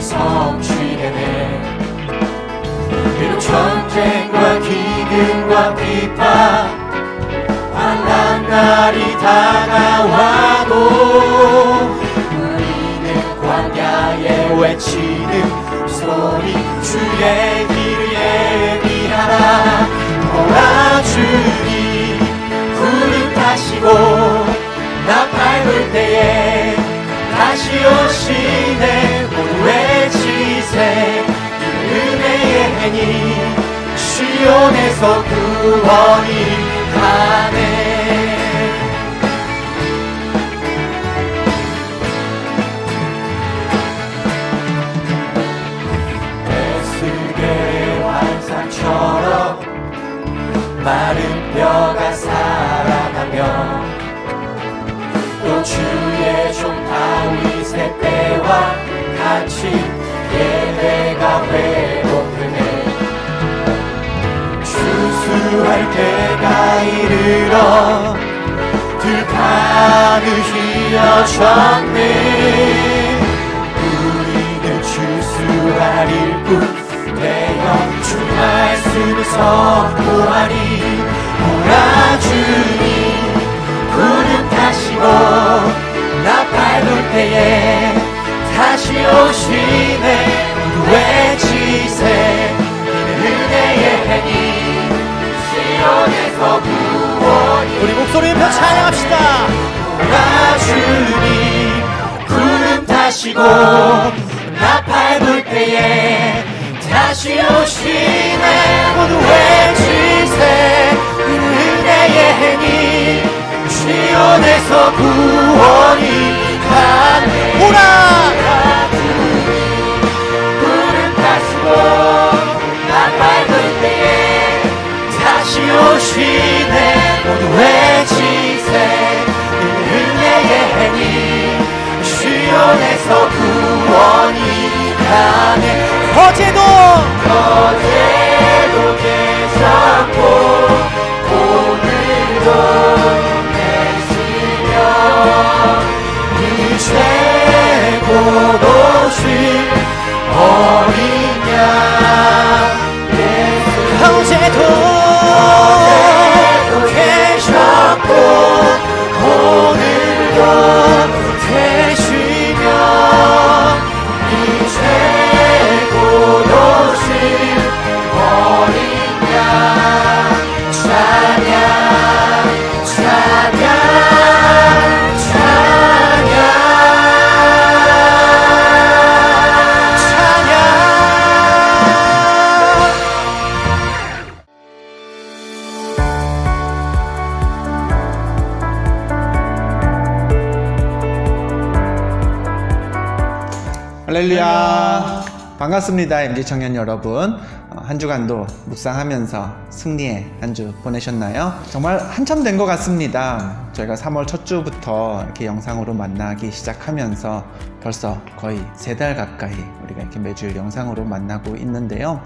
말씀이 성취되네. 비록 전쟁과 기근과 비판 환난 날이 다가와도 우리는 광야에 외치는 소리 주의 길을 예비하라. 도와주니 구름 타시고 나 밟을 때에 다시 오시네. 모두 외치세 은혜의 해니 시온에서 구원이 가네. 에스겔의 환상처럼 마른 뼈가 살아나며 또 주의 종 다윗의 때와 같이 예배가 회복되네. 추수할 때가 이르러 들판을 휘어졌네. 우리는 추수할 일꾼 되어 주 말씀을 선포하리. 몰아주니 구름 타시고 나 밟을 때에 다시 오시네. 모두 외치세 이는 은혜의 해니 시온에서 구원이. 우리 목소리 높여 찬양합시다. 몰아주니 구름 타시고 나 밟을 때에 다시 오시네. 모두 외치세 이는 은혜의 해니 시온에서 구원이 가네. 오라 구름 타시고 나 밟을 때에 다시 오시네. 모두 외치세 이는 은혜의 해니 시온에서 구원이 가네. 어제도 계셨고 오늘도 계시며 이 최고 도시 어린 양 예수. 어제도 계셨고 오늘도 계시며 이 최고 도시 어린 양 찬양 찬양 찬양 찬양. 할렐루야. 반갑습니다. MG 청년 여러분. 한 주간도 묵상하면서 승리의 한 주 보내셨나요? 정말 한참 된 것 같습니다. 저희가 3월 첫 주부터 이렇게 영상으로 만나기 시작하면서 벌써 거의 3달 가까이 우리가 이렇게 매주일 영상으로 만나고 있는데요.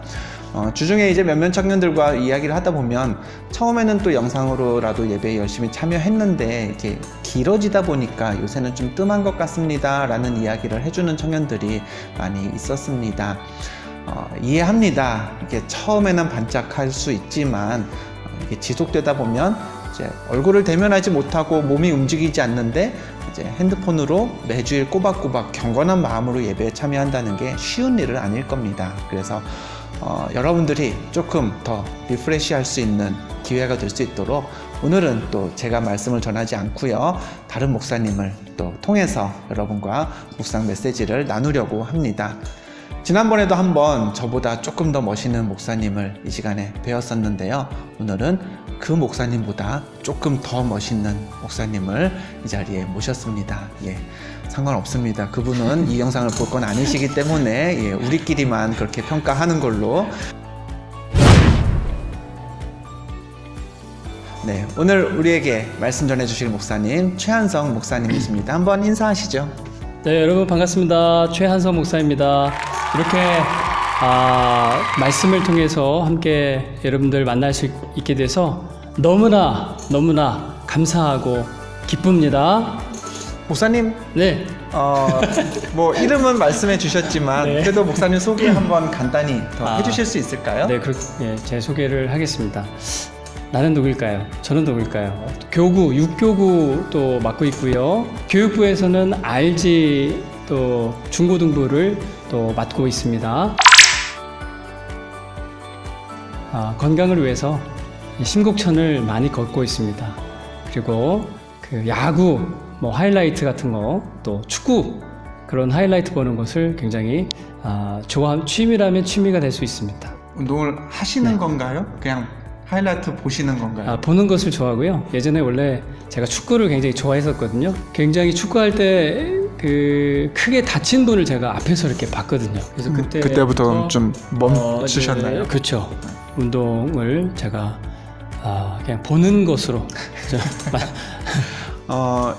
주중에 이제 몇몇 청년들과 이야기를 하다 보면 처음에는 또 영상으로라도 예배에 열심히 참여했는데 이렇게 길어지다 보니까 요새는 좀 뜸한 것 같습니다 라는 이야기를 해주는 청년들이 많이 있었습니다. 이해합니다. 이게 처음에는 반짝할 수 있지만 이게 지속되다 보면 이제 얼굴을 대면하지 못하고 몸이 움직이지 않는데 이제 핸드폰으로 매주일 꼬박꼬박 경건한 마음으로 예배에 참여한다는 게 쉬운 일은 아닐 겁니다. 그래서 여러분들이 조금 더 리프레시할 수 있는 기회가 될 수 있도록 오늘은 또 제가 말씀을 전하지 않고요, 다른 목사님을 또 통해서 여러분과 묵상 메시지를 나누려고 합니다. 지난번에도 한번 저보다 조금 더 멋있는 목사님을 이 시간에 배웠었는데요. 오늘은 그 목사님보다 조금 더 멋있는 목사님을 이 자리에 모셨습니다. 상관없습니다. 그분은 이 영상을 볼 건 아니시기 때문에 우리끼리만 그렇게 평가하는 걸로. 오늘 우리에게 말씀 전해주실 목사님 최한성 목사님이십니다. 한번 인사하시죠. 네, 여러분 반갑습니다. 최한성 목사입니다. 이렇게 말씀을 통해서 함께 여러분들 만날 수 있게 돼서 너무나 감사하고 기쁩니다. 목사님, 네, 뭐 이름은 말씀해 주셨지만 네. 그래도 목사님 소개 한번 간단히 더 아, 해주실 수 있을까요? 네, 제 소개를 하겠습니다. 나는 누구일까요? 저는 누구일까요? 교구, 육교구 또 맡고 있고요. 교육부에서는 RG 또 중고등부를 또 맡고 있습니다. 건강을 위해서 심곡천을 많이 걷고 있습니다. 그리고 그 야구, 뭐 하이라이트 같은 거, 또 축구 그런 하이라이트 보는 것을 굉장히 취미라면 취미가 될 수 있습니다. 운동을 하시는 건가요? 그냥 하이라이트 보시는 건가요? 보는 것을 좋아하고요. 예전에 원래 제가 축구를 굉장히 좋아했었거든요. 굉장히 축구할 때 그 크게 다친 분을 제가 앞에서 이렇게 봤거든요. 그래서 그때부터 좀 멈추셨나요? 네, 그렇죠. 운동을 제가 그냥 보는 것으로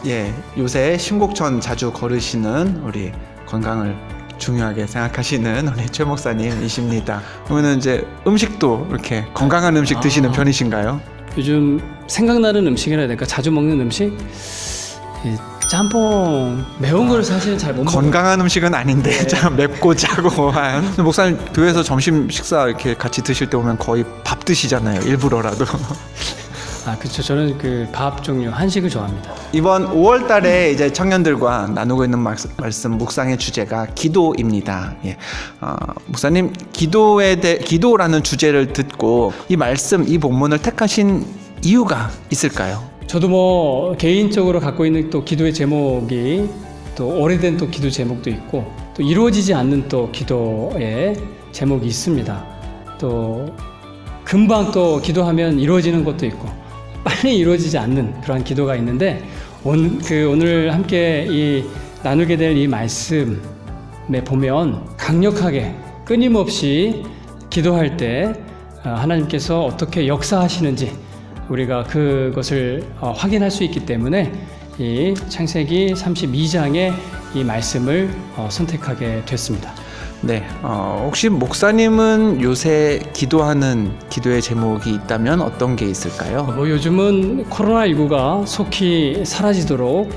예, 요새 심곡천 자주 걸으시는 우리 건강을 중요하게 생각하시는 우리 최 목사님이십니다. 그러면 이제 음식도 이렇게 건강한 음식 드시는 편이신가요? 요즘 생각나는 음식이라 해야 될까? 자주 먹는 음식? 이 짬뽕 매운 걸 사실은 잘 못 먹어요. 건강한 음식은 아닌데 참 맵고 짜고한. 목사님 교회에서 점심 식사 이렇게 같이 드실 때 오면 거의 밥 드시잖아요. 일부러라도. 그렇죠. 저는 그 밥 종류 한식을 좋아합니다. 이번 5월 달에 이제 청년들과 나누고 있는 말씀 묵상의 주제가 기도입니다. 예. 목사님 기도라는 주제를 듣고 이 말씀, 이 본문을 택하신 이유가 있을까요? 저도 뭐 개인적으로 갖고 있는 또 기도의 제목이 또 오래된 또 기도 제목도 있고 또 이루어지지 않는 또 기도의 제목이 있습니다. 또 금방 또 기도하면 이루어지는 것도 있고 빨리 이루어지지 않는 그러한 기도가 있는데 오늘 함께 나누게 될 이 말씀에 보면 강력하게 끊임없이 기도할 때 하나님께서 어떻게 역사하시는지 우리가 그것을 확인할 수 있기 때문에 이 창세기 32장의 이 말씀을 선택하게 됐습니다. 네, 혹시 목사님은 요새 기도하는 기도의 제목이 있다면 어떤 게 있을까요? 요즘은 코로나19가 속히 사라지도록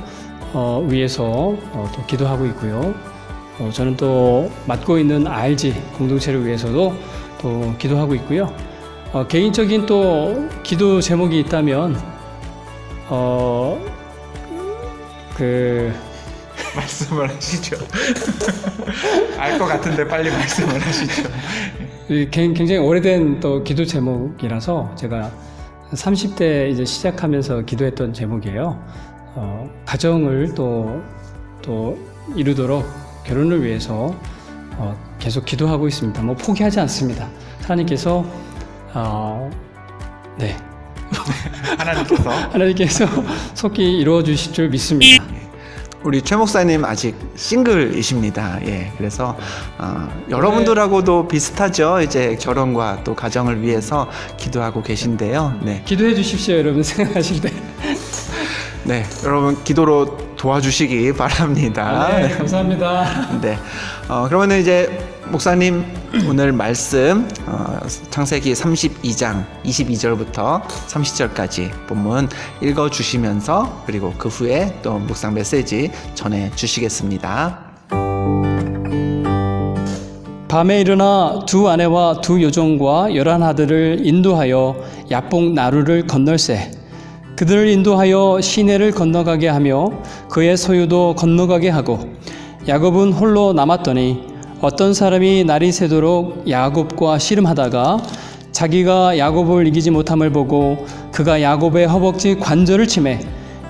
위해서 또 기도하고 있고요. 저는 또 맡고 있는 RG 공동체를 위해서도 또 기도하고 있고요. 개인적인 또 기도 제목이 있다면 말씀을 하시죠. 알 것 같은데 빨리 말씀을 하시죠. 굉장히 오래된 또 기도 제목이라서 제가 30대 이제 시작하면서 기도했던 제목이에요. 가정을 또 이루도록 결혼을 위해서 계속 기도하고 있습니다. 뭐 포기하지 않습니다. 하나님께서 네. 하나님께서 속히 이루어 주실 줄 믿습니다. 우리 최 목사님 아직 싱글이십니다. 예, 그래서 여러분들하고도 비슷하죠. 이제 결혼과 또 가정을 위해서 기도하고 계신데요. 네, 기도해 주십시오, 여러분 생각하실 때. 네, 여러분 기도로 도와주시기 바랍니다. 네, 감사합니다. 네, 그러면 이제 목사님 오늘 말씀 창세기 32장 22절부터 30절까지 본문 읽어주시면서 그리고 그 후에 또 묵상 메시지 전해주시겠습니다. 밤에 일어나 두 아내와 두 여종과 11아들을 인도하여 야복 나루를 건널세. 그들을 인도하여 시내를 건너가게 하며 그의 소유도 건너가게 하고 야곱은 홀로 남았더니 어떤 사람이 날이 새도록 야곱과 씨름하다가 자기가 야곱을 이기지 못함을 보고 그가 야곱의 허벅지 관절을 치매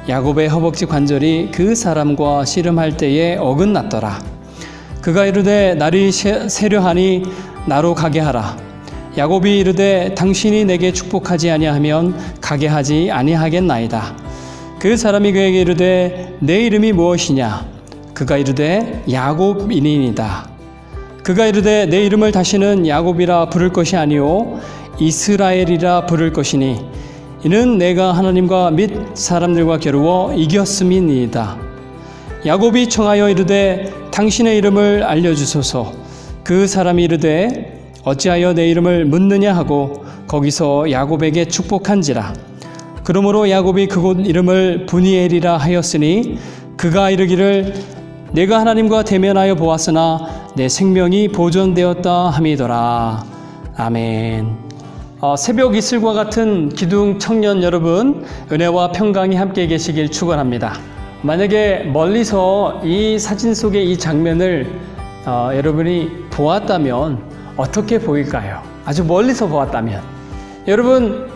야곱의 허벅지 관절이 그 사람과 씨름할 때에 어긋났더라. 그가 이르되 날이 새려하니 나로 가게 하라. 야곱이 이르되 당신이 내게 축복하지 아니하면 가게 하지 아니하겠나이다. 그 사람이 그에게 이르되 내 이름이 무엇이냐? 그가 이르되 야곱이니이다. 그가 이르되 내 이름을 다시는 야곱이라 부를 것이 아니요 이스라엘이라 부를 것이니 이는 내가 하나님과 및 사람들과 겨루어 이겼음이니이다. 야곱이 청하여 이르되 당신의 이름을 알려주소서. 그 사람이 이르되 어찌하여 내 이름을 묻느냐 하고 거기서 야곱에게 축복한지라. 그러므로 야곱이 그곳 이름을 브니엘이라 하였으니 그가 이르기를 내가 하나님과 대면하여 보았으나 내 생명이 보존되었다 함이더라. 아멘. 새벽 이슬과 같은 기둥 청년 여러분, 은혜와 평강이 함께 계시길 축원합니다. 만약에 멀리서 이 사진 속의 이 장면을 여러분이 보았다면 어떻게 보일까요? 아주 멀리서 보았다면. 여러분,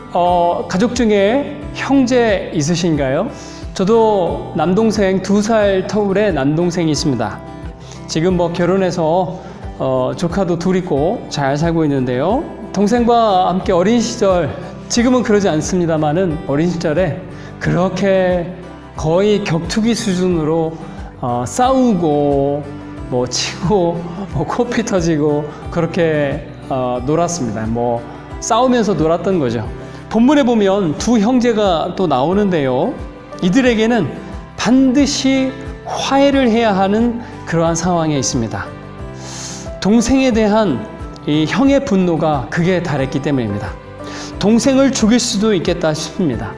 가족 중에 형제 있으신가요? 저도 남동생 2살 터울의 남동생이 있습니다. 지금 결혼해서 조카도 둘 있고 잘 살고 있는데요. 동생과 함께 어린 시절, 지금은 그러지 않습니다만은 어린 시절에 그렇게 거의 격투기 수준으로 싸우고 치고 코피 터지고 그렇게 놀았습니다. 싸우면서 놀았던 거죠. 본문에 보면 두 형제가 또 나오는데요. 이들에게는 반드시 화해를 해야 하는 그러한 상황에 있습니다. 동생에 대한 이 형의 분노가 극에 달했기 때문입니다. 동생을 죽일 수도 있겠다 싶습니다.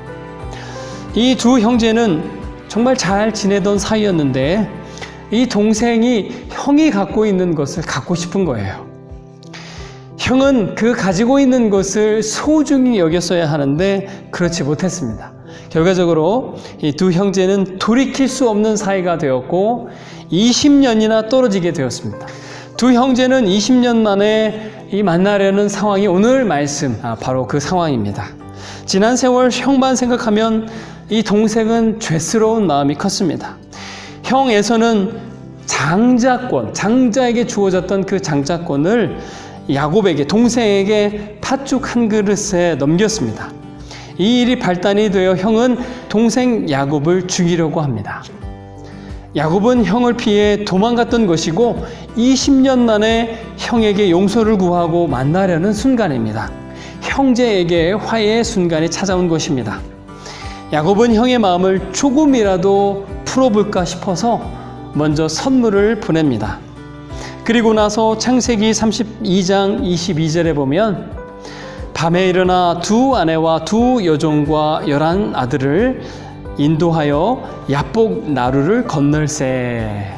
이 두 형제는 정말 잘 지내던 사이였는데 이 동생이 형이 갖고 있는 것을 갖고 싶은 거예요. 형은 그 가지고 있는 것을 소중히 여겼어야 하는데 그렇지 못했습니다. 결과적으로 이 두 형제는 돌이킬 수 없는 사이가 되었고 20년이나 떨어지게 되었습니다. 두 형제는 20년 만에 이 만나려는 상황이 오늘 말씀, 바로 그 상황입니다. 지난 세월 형만 생각하면 이 동생은 죄스러운 마음이 컸습니다. 형에서는 장자에게 주어졌던 그 장자권을 야곱에게, 동생에게 팥죽 한 그릇에 넘겼습니다. 이 일이 발단이 되어 형은 동생 야곱을 죽이려고 합니다. 야곱은 형을 피해 도망갔던 것이고 20년 만에 형에게 용서를 구하고 만나려는 순간입니다. 형제에게 화해의 순간이 찾아온 것입니다. 야곱은 형의 마음을 조금이라도 풀어볼까 싶어서 먼저 선물을 보냅니다. 그리고 나서 창세기 32장 22절에 보면 밤에 일어나 두 아내와 두 여종과 11 아들을 인도하여 야복 나루를 건널세.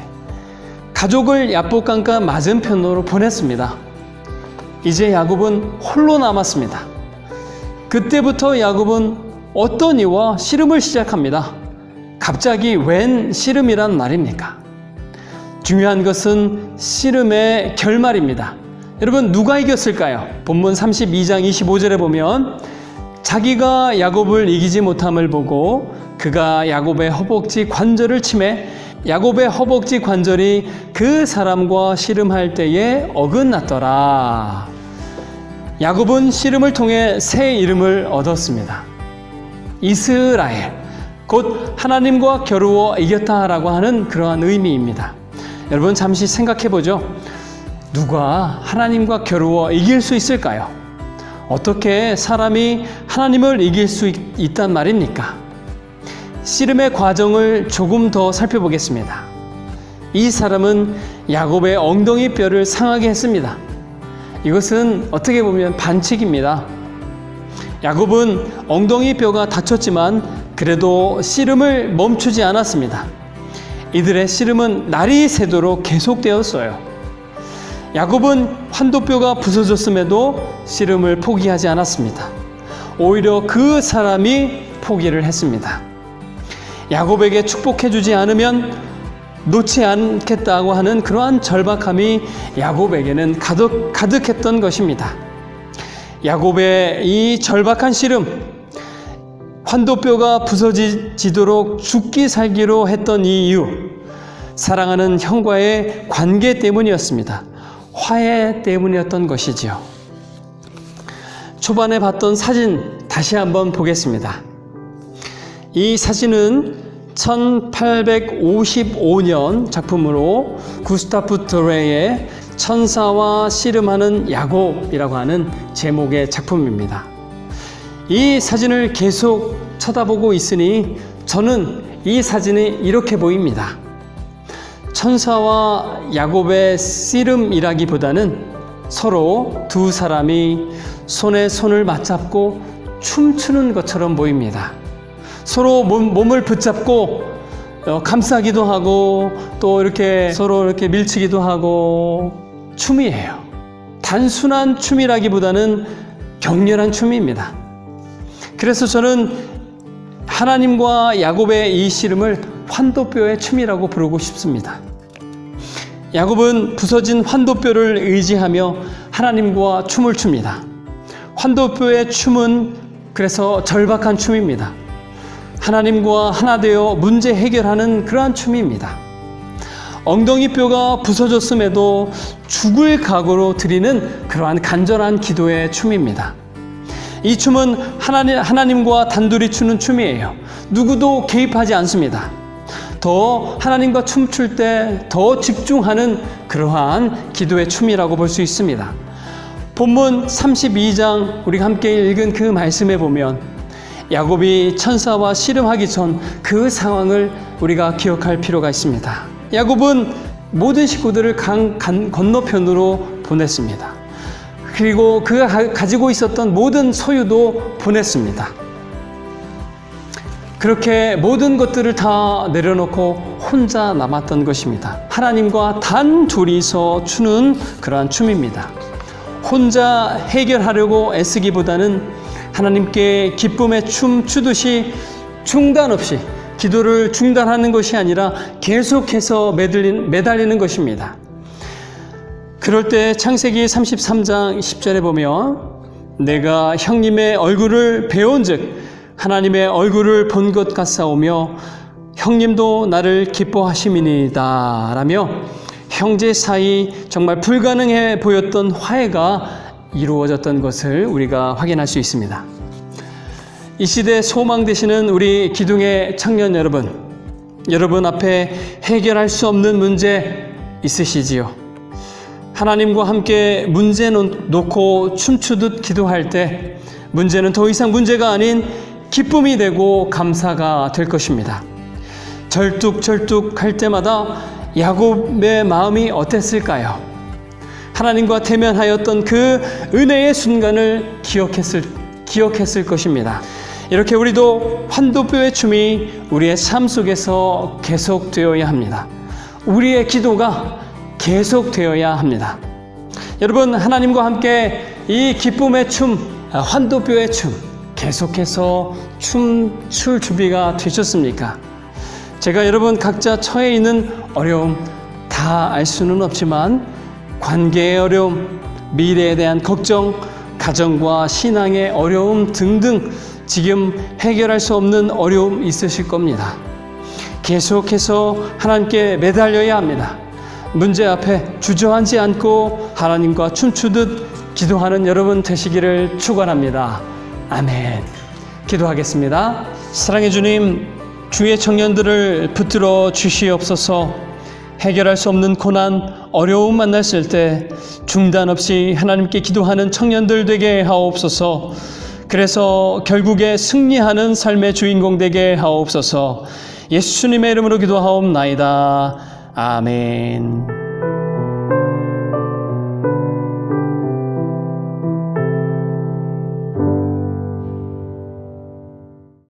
가족을 야복강가 맞은편으로 보냈습니다. 이제 야곱은 홀로 남았습니다. 그때부터 야곱은 어떤 이와 씨름을 시작합니다. 갑자기 웬 씨름이란 말입니까? 중요한 것은 씨름의 결말입니다. 여러분, 누가 이겼을까요? 본문 32장 25절에 보면 자기가 야곱을 이기지 못함을 보고 그가 야곱의 허벅지 관절을 치매 야곱의 허벅지 관절이 그 사람과 씨름할 때에 어긋났더라. 야곱은 씨름을 통해 새 이름을 얻었습니다. 이스라엘, 곧 하나님과 겨루어 이겼다라고 하는 그러한 의미입니다. 여러분, 잠시 생각해 보죠. 누가 하나님과 겨루어 이길 수 있을까요? 어떻게 사람이 하나님을 이길 수 있단 말입니까? 씨름의 과정을 조금 더 살펴보겠습니다. 이 사람은 야곱의 엉덩이 뼈를 상하게 했습니다. 이것은 어떻게 보면 반칙입니다. 야곱은 엉덩이 뼈가 다쳤지만 그래도 씨름을 멈추지 않았습니다. 이들의 씨름은 날이 새도록 계속되었어요. 야곱은 환도뼈가 부서졌음에도 씨름을 포기하지 않았습니다. 오히려 그 사람이 포기를 했습니다. 야곱에게 축복해주지 않으면 놓지 않겠다고 하는 그러한 절박함이 야곱에게는 가득했던 것입니다. 야곱의 이 절박한 씨름, 환도뼈가 부서지도록 죽기 살기로 했던 이 이유, 사랑하는 형과의 관계 때문이었습니다. 화해 때문이었던 것이지요. 초반에 봤던 사진 다시 한번 보겠습니다. 이 사진은 1855년 작품으로 구스타프 드레의 천사와 씨름하는 야곱이라고 하는 제목의 작품입니다. 이 사진을 계속 쳐다보고 있으니 저는 이 사진이 이렇게 보입니다. 천사와 야곱의 씨름이라기보다는 서로 두 사람이 손에 손을 맞잡고 춤추는 것처럼 보입니다. 서로 몸을 붙잡고 감싸기도 하고 또 이렇게 서로 이렇게 밀치기도 하고 춤이에요. 단순한 춤이라기보다는 격렬한 춤입니다. 그래서 저는 하나님과 야곱의 이 씨름을 환도뼈의 춤이라고 부르고 싶습니다. 야곱은 부서진 환도뼈를 의지하며 하나님과 춤을 춥니다. 환도뼈의 춤은 그래서 절박한 춤입니다. 하나님과 하나 되어 문제 해결하는 그러한 춤입니다. 엉덩이뼈가 부서졌음에도 죽을 각오로 드리는 그러한 간절한 기도의 춤입니다. 이 춤은 하나님과 단둘이 추는 춤이에요. 누구도 개입하지 않습니다. 더 하나님과 춤출 때 더 집중하는 그러한 기도의 춤이라고 볼 수 있습니다. 본문 32장 우리가 함께 읽은 그 말씀에 보면 야곱이 천사와 씨름하기 전 그 상황을 우리가 기억할 필요가 있습니다. 야곱은 모든 식구들을 강 건너편으로 보냈습니다. 그리고 그가 가지고 있었던 모든 소유도 보냈습니다. 그렇게 모든 것들을 다 내려놓고 혼자 남았던 것입니다. 하나님과 단 둘이서 추는 그러한 춤입니다. 혼자 해결하려고 애쓰기보다는 하나님께 기쁨의 춤 추듯이 중단 없이 기도를 중단하는 것이 아니라 계속해서 매달리는 것입니다. 그럴 때 창세기 33장 10절에 보면 내가 형님의 얼굴을 배운 즉 하나님의 얼굴을 본 것 같사오며 형님도 나를 기뻐하심이니이다 라며 형제 사이 정말 불가능해 보였던 화해가 이루어졌던 것을 우리가 확인할 수 있습니다. 이 시대 소망 되시는 우리 기둥의 청년 여러분 앞에 해결할 수 없는 문제 있으시지요? 하나님과 함께 문제 놓고 춤추듯 기도할 때 문제는 더 이상 문제가 아닌 기쁨이 되고 감사가 될 것입니다. 절뚝절뚝 할 때마다 야곱의 마음이 어땠을까요? 하나님과 대면하였던 그 은혜의 순간을 기억했을 것입니다. 이렇게 우리도 환도뼈의 춤이 우리의 삶 속에서 계속되어야 합니다. 우리의 기도가 계속되어야 합니다. 여러분, 하나님과 함께 이 기쁨의 춤, 환도뼈의 춤 계속해서 춤출 준비가 되셨습니까? 제가 여러분 각자 처해 있는 어려움 다 알 수는 없지만 관계의 어려움, 미래에 대한 걱정, 가정과 신앙의 어려움 등등 지금 해결할 수 없는 어려움 있으실 겁니다. 계속해서 하나님께 매달려야 합니다. 문제 앞에 주저앉지 않고 하나님과 춤추듯 기도하는 여러분 되시기를 축원합니다. 아멘. 기도하겠습니다. 사랑해 주님, 주의 청년들을 붙들어 주시옵소서. 해결할 수 없는 고난, 어려움 만났을 때 중단 없이 하나님께 기도하는 청년들 되게 하옵소서. 그래서 결국에 승리하는 삶의 주인공 되게 하옵소서. 예수님의 이름으로 기도하옵나이다. 아멘.